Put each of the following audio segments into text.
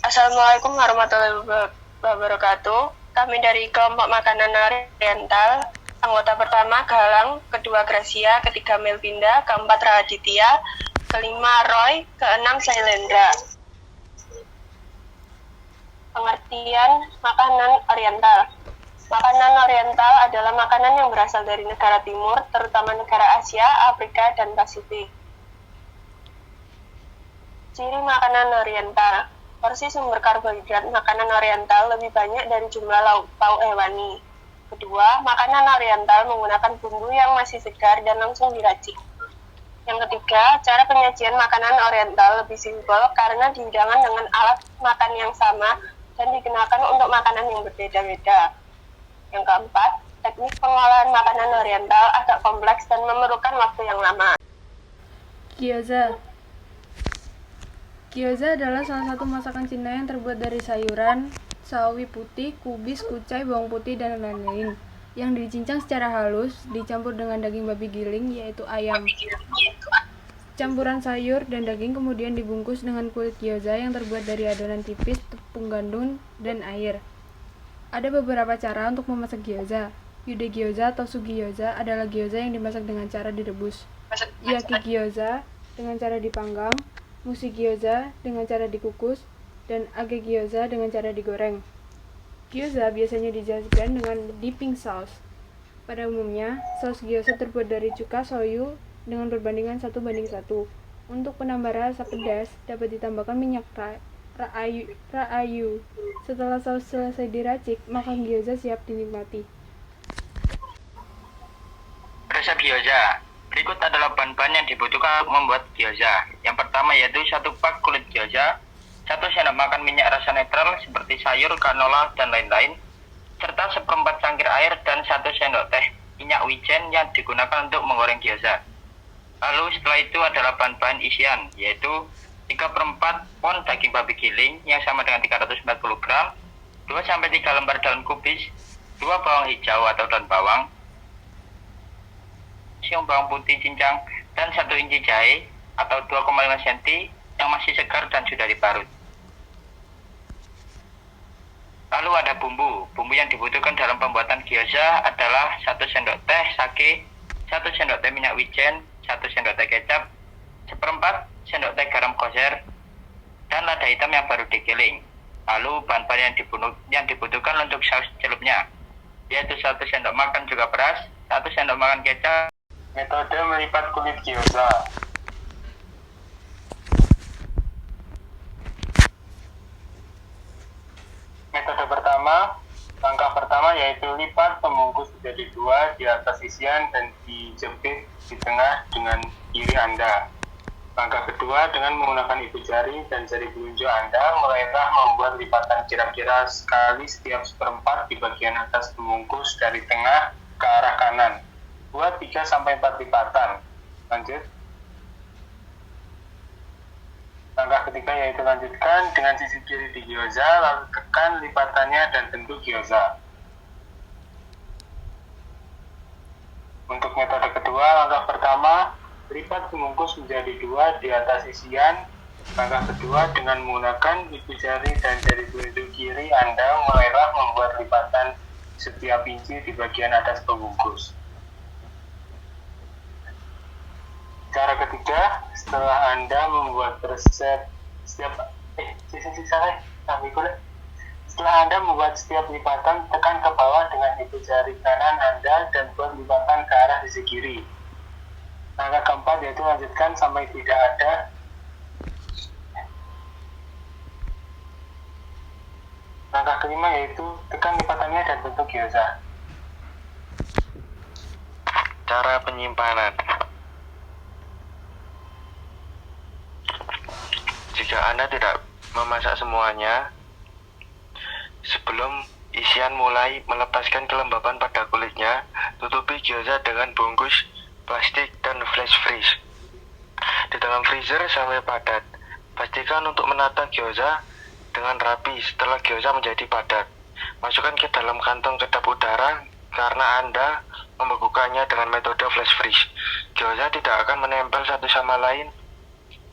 Assalamualaikum warahmatullahi wabarakatuh. Kami dari kelompok makanan oriental. Anggota pertama Galang, kedua Gracia, ketiga Melvinda, keempat Raditya, kelima Roy, keenam Sailendra. Pengertian makanan oriental. Makanan oriental adalah makanan yang berasal dari negara timur, terutama negara Asia, Afrika, dan Pasifik. Ciri makanan oriental. Porsi sumber karbohidrat makanan oriental lebih banyak dari jumlah lauk pauk hewani. Kedua, makanan oriental menggunakan bumbu yang masih segar dan langsung diracik. Yang ketiga, cara penyajian makanan oriental lebih simpel karena dihidangkan dengan alat makan yang sama dan digunakan untuk makanan yang berbeda-beda. Yang keempat, teknik pengolahan makanan oriental agak kompleks dan memerlukan waktu yang lama. Gyoza. Gyoza adalah salah satu masakan Cina yang terbuat dari sayuran, sawi putih, kubis, kucai, bawang putih, dan lain-lain yang dicincang secara halus, dicampur dengan daging babi giling, yaitu ayam. Campuran sayur dan daging kemudian dibungkus dengan kulit gyoza yang terbuat dari adonan tipis, tepung gandum, dan air. Ada beberapa cara untuk memasak gyoza. Yude gyoza atau sugi gyoza adalah gyoza yang dimasak dengan cara direbus. Yaki gyoza dengan cara dipanggang, mushi gyoza dengan cara dikukus, dan age gyoza dengan cara digoreng. Gyoza biasanya disajikan dengan dipping sauce. Pada umumnya, saus gyoza terbuat dari cuka soyu dengan perbandingan 1:1. Untuk penambah rasa pedas, dapat ditambahkan minyak raayu. Setelah saus selesai diracik, maka gyoza siap dinikmati. Resep gyoza. Berikut adalah bahan-bahan yang dibutuhkan untuk membuat gyoza. Yang pertama yaitu 1 pak kulit gyoza, 1 sendok makan minyak rasa netral seperti sayur, kanola, dan lain-lain, serta 1/4 cangkir air dan 1 sendok teh minyak wijen yang digunakan untuk menggoreng gyoza. Lalu setelah itu adalah bahan-bahan isian, yaitu 3/4 pon daging babi giling yang sama dengan 340 gram, 2-3 lembar daun kubis, 2 bawang hijau atau daun bawang, siung bawang putih cincang, dan 1 inci jahe atau 2,5 cm yang masih segar dan sudah diparut. Lalu ada bumbu. Bumbu yang dibutuhkan dalam pembuatan gyoza adalah 1 sendok teh sake, 1 sendok teh minyak wijen, 1 sendok teh kecap, 1/4 sendok teh garam kosher, dan lada hitam yang baru digiling. Lalu bahan-bahan yang dibutuhkan untuk saus celupnya, yaitu 1 sendok makan juga beras, 1 sendok makan kecap. Metode melipat kulit gyoza. Metode pertama, langkah pertama yaitu lipat pembungkus menjadi 2 di atas isian dan dijepit di tengah dengan kiri Anda. Langkah kedua, dengan menggunakan ibu jari dan jari telunjuk Anda, mulailah membuat lipatan kira-kira sekali setiap 1/4 di bagian atas pembungkus dari tengah ke arah kanan. Buat 3-4 lipatan. Lanjut. Langkah ketiga yaitu lanjutkan dengan sisi kiri di gyoza, lalu tekan lipatannya dan bentuk gyoza. Untuk metode kedua, langkah pertama, lipat pembungkus menjadi 2 di atas isian. Langkah kedua, dengan menggunakan ibu jari dan jari telunjuk kiri Anda, mulailah membuat lipatan setiap inci di bagian atas pembungkus. Cara ketiga, setelah Anda membuat resep setelah Anda membuat setiap lipatan, tekan ke bawah dengan ibu jari kanan Anda dan buat lipatan ke arah sisi kiri. Langkah keempat yaitu lanjutkan sampai tidak ada. Langkah kelima yaitu tekan lipatannya dan bentuk gyoza. Cara penyimpanan. Jika Anda tidak memasak semuanya, sebelum isian mulai melepaskan kelembapan pada kulitnya, tutupi gyoza dengan bungkus plastik dan flash freeze di dalam freezer sampai padat. Pastikan untuk menata gyoza dengan rapi setelah gyoza menjadi padat. Masukkan ke dalam kantong kedap udara karena Anda membekukannya dengan metode flash freeze. Gyoza tidak akan menempel satu sama lain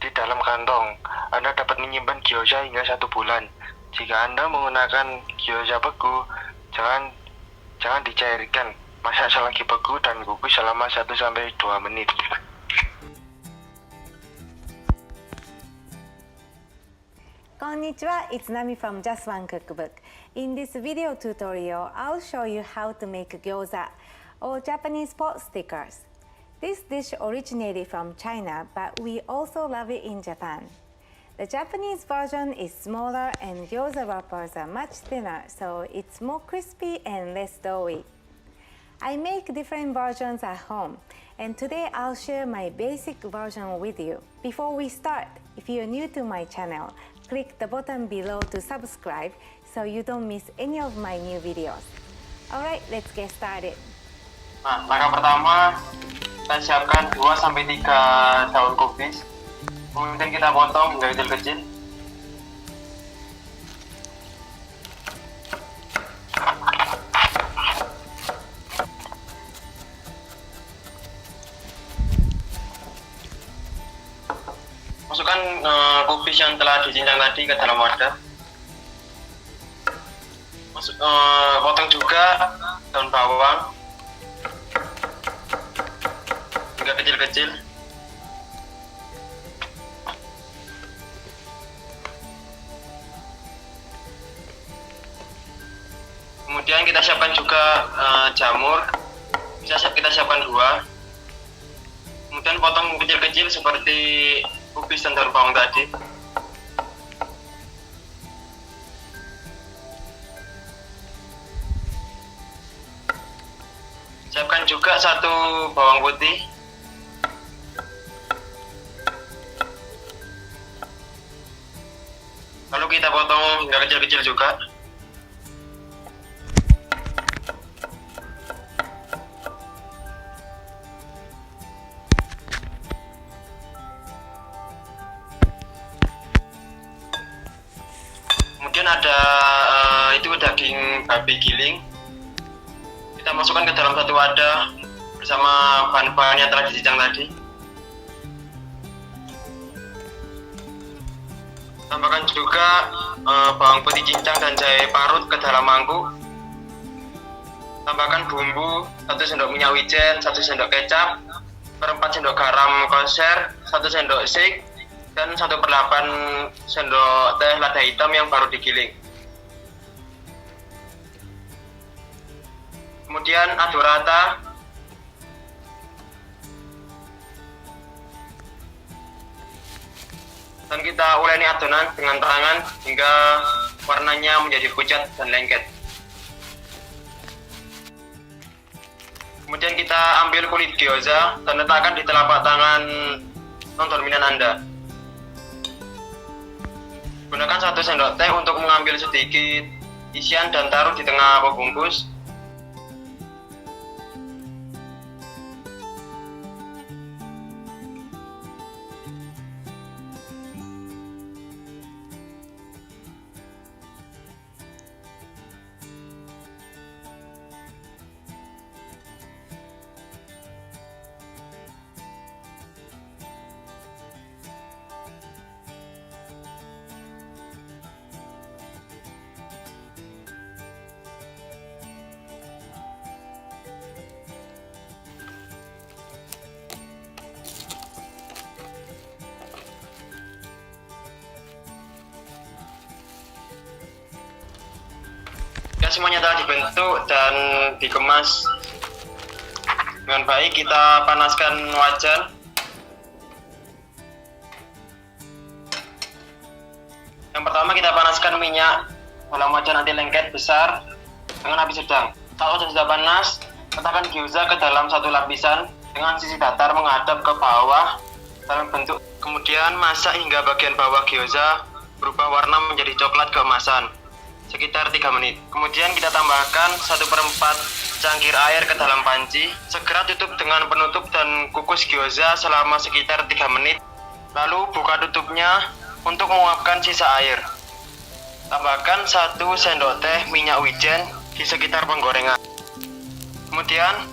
di dalam kantong. Anda dapat menyimpan gyoza hingga 1 bulan. Jika Anda menggunakan gyoza beku, jangan dicairkan. Masak selagi beku dan kukus selama 1-2 menit. Konnichiwa, it's Nami from Just One Cookbook. In this video tutorial, I'll show you how to make gyoza, or Japanese pot stickers. This dish originated from China, but we also love it in Japan. The Japanese version is smaller and gyoza wrappers are much thinner, so it's more crispy and less doughy. I make different versions at home, and today I'll share my basic version with you. Before we start, if you're new to my channel, click the button below to subscribe so you don't miss any of my new videos. Alright, let's get started. Nah, langkah pertama, kita siapkan 2-3 daun kubis. Kemudian kita potong hingga kecil-kecil. Masukkan kubis yang telah dicincang tadi ke dalam wadah. Potong juga daun bawang hingga kecil-kecil. Kemudian kita siapkan juga jamur. Kita siapkan 2. Kemudian potong kecil-kecil seperti kubis dan daun bawang tadi. Siapkan juga 1 bawang putih. Lalu kita potong hingga kecil-kecil juga. Kemudian ada itu daging babi giling. Kita masukkan ke dalam 1 wadah bersama bahan-bahan yang telah dicincang tadi. Tambahkan juga bawang putih cincang dan jahe parut ke dalam mangkuk. Tambahkan bumbu 1 sendok minyak wijen, 1 sendok kecap, 1/4 sendok garam kosher, 1 sendok shake, dan 1/8 sendok teh lada hitam yang baru digiling. Kemudian aduk rata. Dan kita uleni adonan dengan tangan hingga warnanya menjadi pucat dan lengket. Kemudian kita ambil kulit gyoza dan letakkan di telapak tangan non-dominan Anda. Gunakan 1 sendok teh untuk mengambil sedikit isian dan taruh di tengah pembungkus. Semuanya telah dibentuk dan dikemas dengan baik. Kita panaskan wajan. Yang pertama kita panaskan minyak dalam wajan anti lengket besar dengan api sedang. Saat wajan sudah panas, letakkan gyoza ke dalam 1 lapisan dengan sisi datar menghadap ke bawah dalam bentuk. Kemudian masak hingga bagian bawah gyoza berubah warna menjadi coklat keemasan sekitar 3 menit. Kemudian kita tambahkan 1/4 cangkir air ke dalam panci. Segera tutup dengan penutup dan kukus gyoza selama sekitar 3 menit. Lalu buka tutupnya untuk menguapkan sisa air. Tambahkan 1 sendok teh minyak wijen di sekitar penggorengan. Kemudian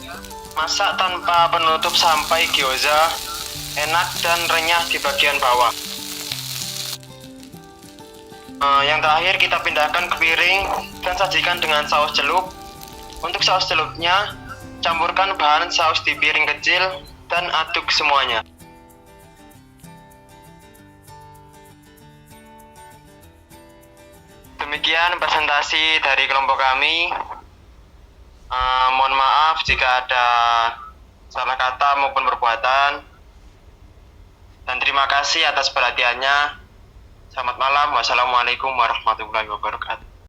masak tanpa penutup sampai gyoza enak dan renyah di bagian bawah. Yang terakhir kita pindahkan ke piring dan sajikan dengan saus celup. Untuk saus celupnya, campurkan bahan saus di piring kecil dan aduk semuanya. Demikian presentasi dari kelompok kami. Mohon maaf jika ada salah kata maupun perbuatan. Dan terima kasih atas perhatiannya. Selamat malam. Wassalamualaikum warahmatullahi wabarakatuh.